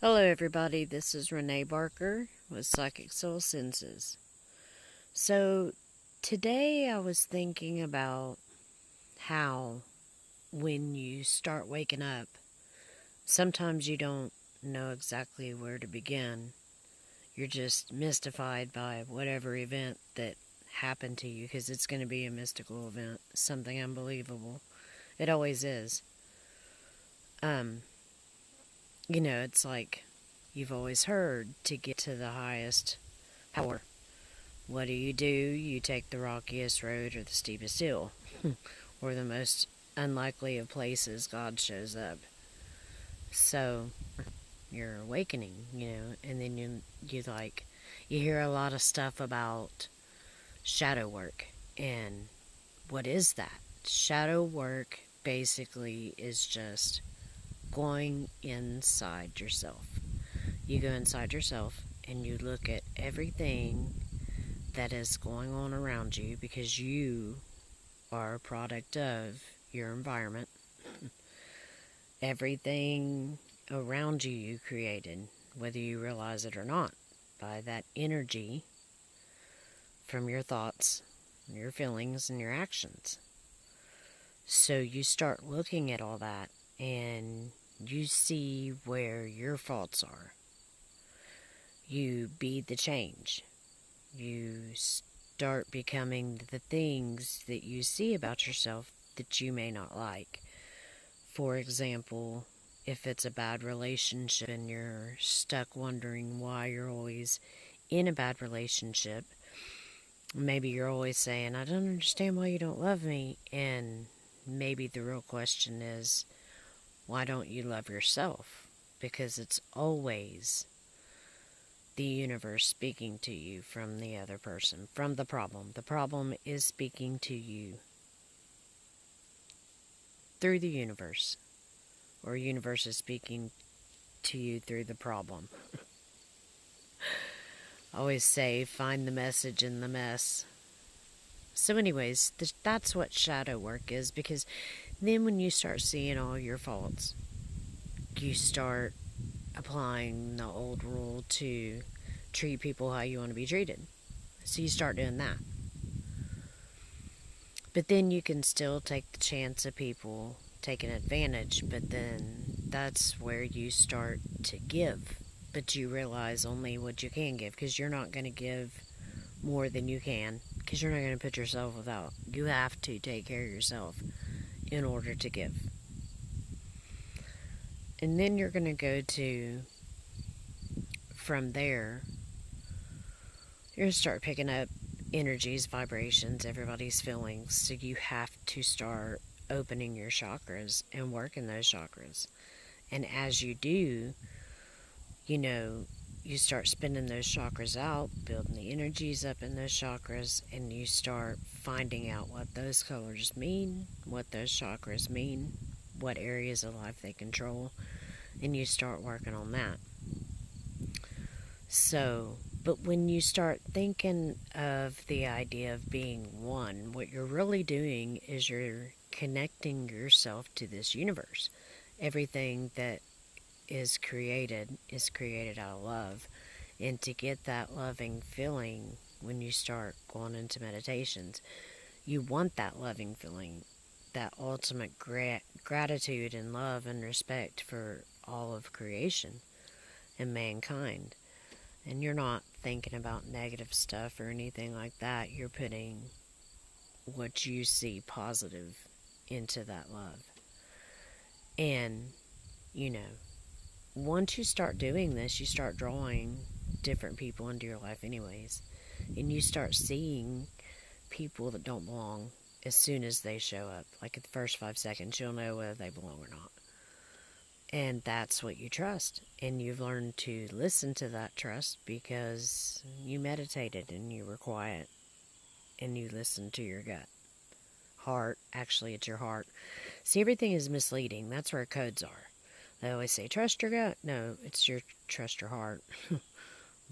Hello, everybody. This is Renee Barker with Psychic Soul Senses. So, today I was thinking about how when you start waking up, sometimes you don't know exactly where to begin. You're just mystified by whatever event that happened to you because it's going to be a mystical event, something unbelievable. It always is. Um, it's like you've always heard to get to the highest power. What do? You take the rockiest road or the steepest hill, or the most unlikely of places God shows up. So you're awakening, and then you hear a lot of stuff about shadow work. And what is that? Shadow work basically is just going inside yourself. You go inside yourself and you look at everything that is going on around you because you are a product of your environment. Everything around you you created, whether you realize it or not, by that energy from your thoughts, your feelings, and your actions. So you start looking at all that and you see where your faults are. You be the change. You start becoming the things that you see about yourself that you may not like. For example, if it's a bad relationship and you're stuck wondering why you're always in a bad relationship, maybe you're always saying, I don't understand why you don't love me. And maybe the real question is, why don't you love yourself? Because it's always the universe speaking to you from the other person, from the problem. The problem is speaking to you through the universe, or universe is speaking to you through the problem. I always say, find the message in the mess. So anyways, that's what shadow work is, because then when you start seeing all your faults, you start applying the old rule to treat people how you want to be treated. So you start doing that. But then you can still take the chance of people taking advantage, but then that's where you start to give. But you realize only what you can give, because you're not going to give more than you can, because you're not going to put yourself without. You have to take care of yourself in order to give. And then you're going to go to, from there, you're going to start picking up energies, vibrations, everybody's feelings. So you have to start opening your chakras and working those chakras. And as you do, you start spinning those chakras out, building the energies up in those chakras, and you start finding out what those colors mean, what those chakras mean, what areas of life they control, and you start working on that. So, but when you start thinking of the idea of being one, what you're really doing is you're connecting yourself to this universe. Everything that is created out of love. And to get that loving feeling when you start going into meditations, you want that loving feeling, that ultimate gratitude and love and respect for all of creation and mankind. And you're not thinking about negative stuff or anything like that. You're putting what you see positive into that love. And, once you start doing this, you start drawing different people into your life anyways. And you start seeing people that don't belong as soon as they show up. Like, at the first 5 seconds, you'll know whether they belong or not. And that's what you trust. And you've learned to listen to that trust because you meditated and you were quiet and you listened to your gut. Heart, actually, it's your heart. See, everything is misleading. That's where codes are. They always say, trust your gut. No, it's trust your heart.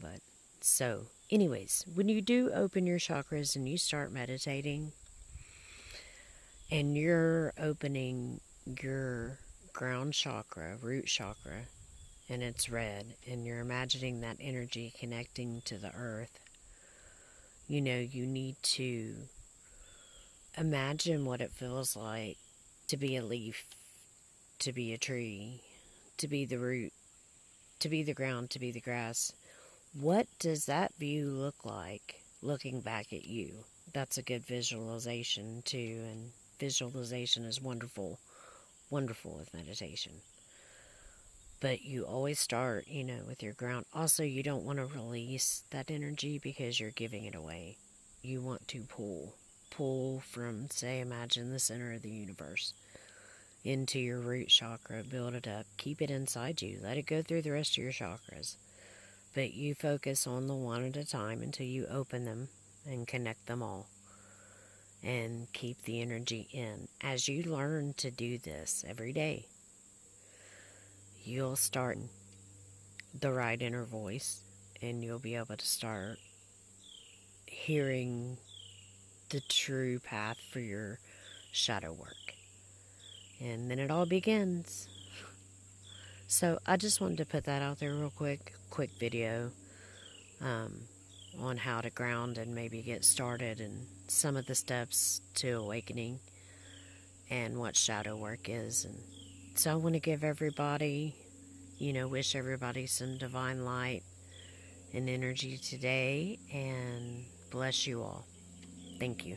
But, so, anyways, when you do open your chakras and you start meditating and you're opening your ground chakra, root chakra, and it's red, and you're imagining that energy connecting to the earth, you need to imagine what it feels like to be a leaf, to be a tree, to be the root, to be the ground, to be the grass. What does that view look like looking back at you? That's a good visualization too, and visualization is wonderful, wonderful with meditation. But you always start, with your ground. Also, you don't want to release that energy because you're giving it away. You want to pull from, say, imagine the center of the universe into your root chakra, build it up, keep it inside you, let it go through the rest of your chakras. But you focus on the one at a time until you open them and connect them all and keep the energy in. As you learn to do this every day, you'll start the right inner voice, and you'll be able to start hearing the true path for your shadow work. And then it all begins. So I just wanted to put that out there real quick video on how to ground and maybe get started, and some of the steps to awakening and what shadow work is. And so I want to give everybody, wish everybody some divine light and energy today, and bless you all. Thank you.